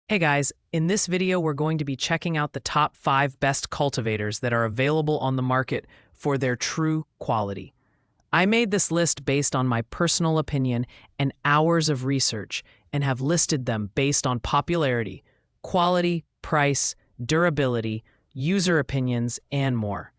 Hey guys, in this video we're going to be checking out the top 5 best cultivators that are available on the market for their true quality. I made this list based on my personal opinion and hours of research and have listed them based on popularity, quality, price, durability, user opinions, and more.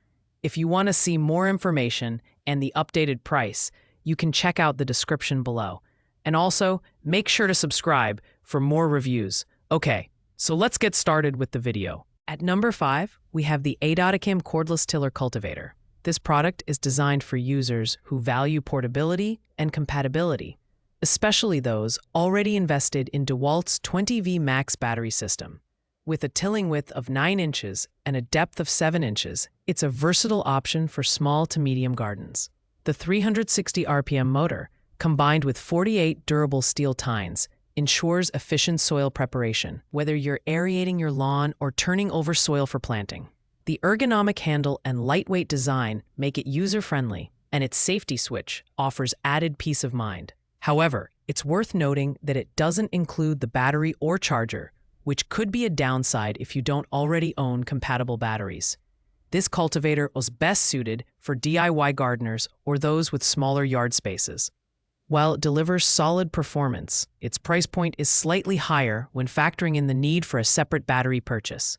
If you want to see more information and the updated price, you can check out the description below. And also, make sure to subscribe for more reviews. Okay, so let's get started with the video. At number 5, we have the Aliexpress Cordless Tiller Cultivator. This product is designed for users who value portability and compatibility, especially those already invested in Walt's 20V Max battery system. With a tilling width of 9 inches and a depth of 7 inches, it's a versatile option for small to medium gardens. The 360 RPM motor, combined with 48 durable steel tines, ensures efficient soil preparation, whether you're aerating your lawn or turning over soil for planting. The ergonomic handle and lightweight design make it user-friendly, and its safety switch offers added peace of mind. However, it's worth noting that it doesn't include the battery or charger, which could be a downside if you don't already own compatible batteries. This cultivator was best suited for DIY gardeners or those with smaller yard spaces. While it delivers solid performance, its price point is slightly higher when factoring in the need for a separate battery purchase.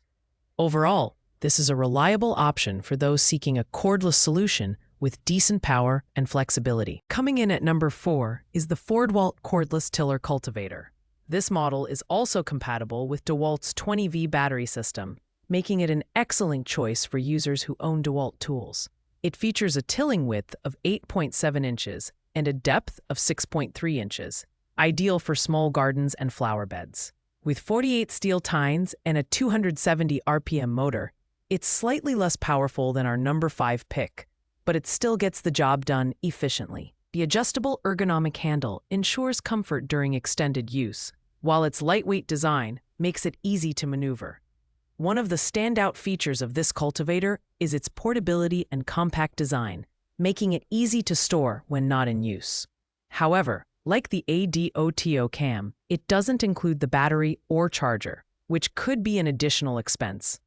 Overall, this is a reliable option for those seeking a cordless solution with decent power and flexibility. Coming in at number 4 is the Walt Cordless Tiller Cultivator. This model is also compatible with DeWalt's 20V battery system, making it an excellent choice for users who own DeWalt tools. It features a tilling width of 8.7 inches and a depth of 6.3 inches, ideal for small gardens and flower beds. With 48 steel tines and a 270 RPM motor, it's slightly less powerful than our number 5 pick, but it still gets the job done efficiently. The adjustable ergonomic handle ensures comfort during extended use, while its lightweight design makes it easy to maneuver. One of the standout features of this cultivator is its portability and compact design, making it easy to store when not in use. However, like the ADOTO cam, it doesn't include the battery or charger, which could be an additional expense.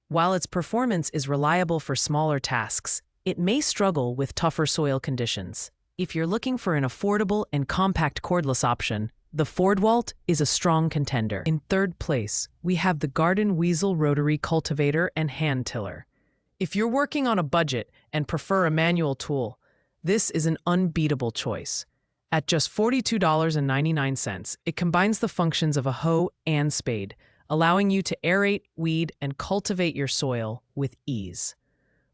While its performance is reliable for smaller tasks, it may struggle with tougher soil conditions. If you're looking for an affordable and compact cordless option, the Walt is a strong contender. In third place, we have the Gardenweasel Rotary Cultivator and Hand Tiller. If you're working on a budget and prefer a manual tool, this is an unbeatable choice. At just $42.99, it combines the functions of a hoe and spade, allowing you to aerate, weed, and cultivate your soil with ease.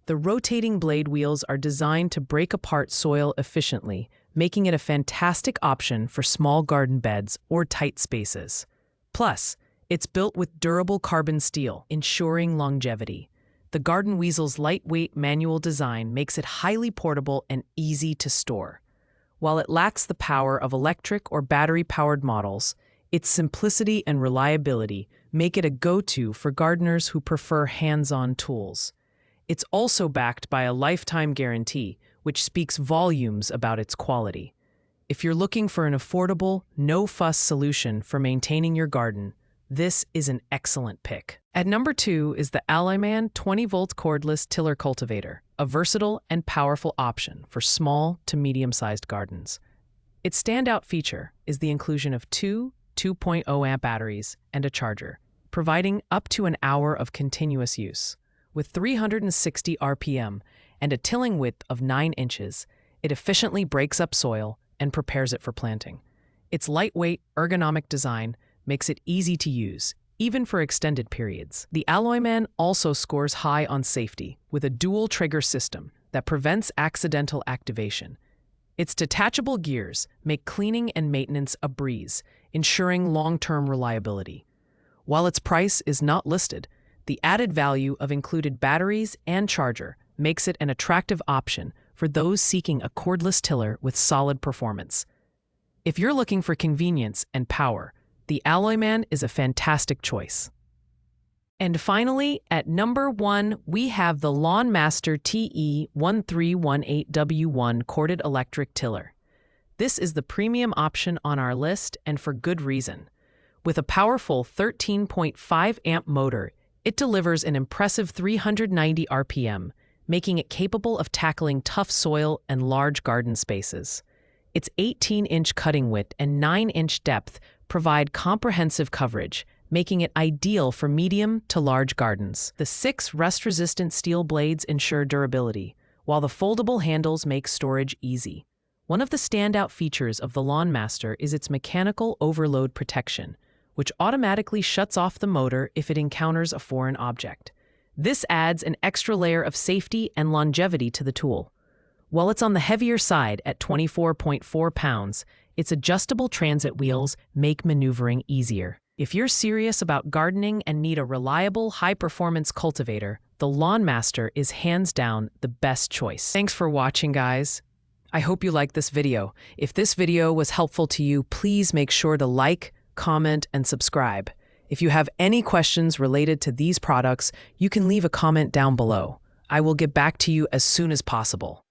The rotating blade wheels are designed to break apart soil efficiently, making it a fantastic option for small garden beds or tight spaces. Plus, it's built with durable carbon steel, ensuring longevity. The Gardenweasel's lightweight manual design makes it highly portable and easy to store. While it lacks the power of electric or battery-powered models, its simplicity and reliability make it a go-to for gardeners who prefer hands-on tools. It's also backed by a lifetime guarantee, which speaks volumes about its quality. If you're looking for an affordable, no-fuss solution for maintaining your garden, this is an excellent pick. At number 2 is the ALMAN 20-volt cordless tiller cultivator, a versatile and powerful option for small to medium-sized gardens. Its standout feature is the inclusion of two 2.0 amp batteries and a charger, providing up to an hour of continuous use. With 360 RPM and a tilling width of 9 inches, it efficiently breaks up soil and prepares it for planting. Its lightweight, ergonomic design makes it easy to use, even for extended periods. The ALMAN also scores high on safety with a dual trigger system that prevents accidental activation. Its detachable gears make cleaning and maintenance a breeze, ensuring long-term reliability. While its price is not listed, the added value of included batteries and charger makes it an attractive option for those seeking a cordless tiller with solid performance. If you're looking for convenience and power, the ALMAN is a fantastic choice. And finally, at number 1, we have the Lawnmaster TE1318W1 corded electric tiller. This is the premium option on our list, and for good reason. With a powerful 13.5 amp motor, it delivers an impressive 390 RPM, making it capable of tackling tough soil and large garden spaces. Its 18-inch cutting width and 9-inch depth provide comprehensive coverage, making it ideal for medium to large gardens. The 6 rust-resistant steel blades ensure durability, while the foldable handles make storage easy. One of the standout features of the Lawnmaster is its mechanical overload protection, which automatically shuts off the motor if it encounters a foreign object. This adds an extra layer of safety and longevity to the tool. While it's on the heavier side at 24.4 pounds, its adjustable transit wheels make maneuvering easier. If you're serious about gardening and need a reliable, high-performance cultivator, the Lawnmaster is hands down the best choice. Thanks for watching, guys. I hope you liked this video. If this video was helpful to you, please make sure to like, comment, and subscribe. If you have any questions related to these products, you can leave a comment down below. I will get back to you as soon as possible.